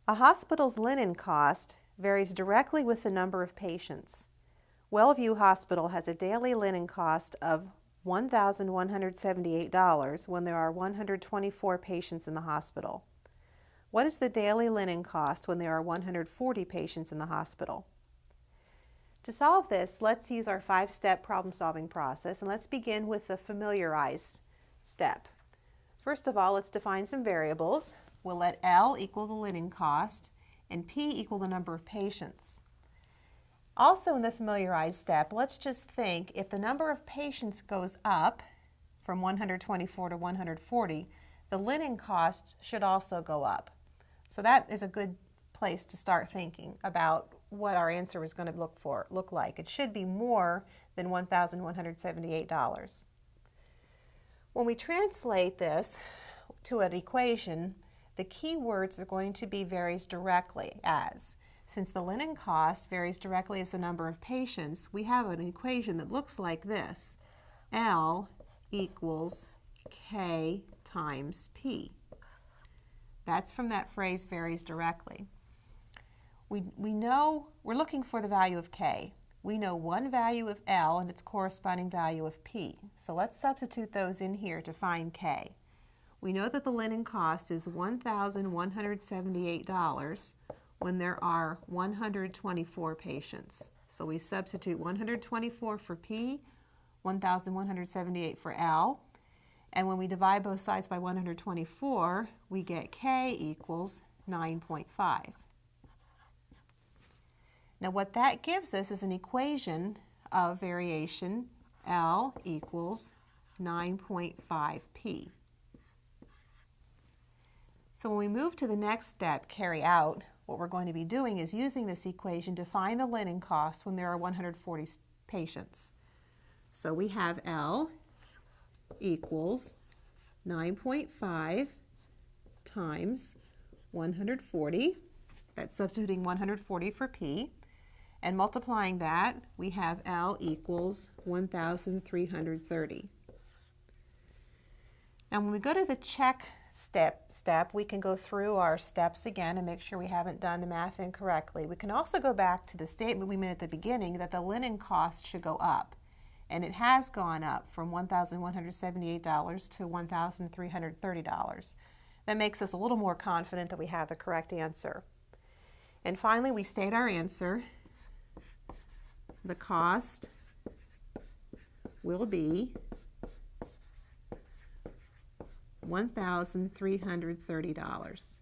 A hospital's linen cost varies directly with the number of patients. Wellview Hospital has a daily linen cost of $1,178 when there are 124 patients in the hospital. What is the daily linen cost when there are 140 patients in the hospital? To solve this, let's use our 5-step problem-solving process, and let's begin with the familiarized step. First of all, let's define some variables. We'll let L equal the linen cost and P equal the number of patients. Also in the familiarized step, let's just think if the number of patients goes up from 124 to 140, the linen cost should also go up. So that is a good place to start thinking about what our answer is going to look like. It should be more than $1,178. When we translate this to an equation, the key words are going to be varies directly as. Since the linen cost varies directly as the number of patients, we have an equation that looks like this. L equals K times P. That's from that phrase varies directly. We know we're looking for the value of K. We know one value of L and its corresponding value of P. So let's substitute those in here to find K. We know that the linen cost is $1,178 when there are 124 patients. So we substitute 124 for P, 1,178 for L, and when we divide both sides by 124, we get K equals 9.5. Now what that gives us is an equation of variation L equals 9.5P. So when we move to the next step, carry out, what we're going to be doing is using this equation to find the linen cost when there are 140 patients. So we have L equals 9.5 times 140. That's substituting 140 for P. And multiplying that, we have L equals 1,330. Now when we go to the check step, we can go through our steps again and make sure we haven't done the math incorrectly. We can also go back to the statement we made at the beginning that the linen cost should go up. And it has gone up from $1,178 to $1,330. That makes us a little more confident that we have the correct answer. And finally, we state our answer. The cost will be $1,330.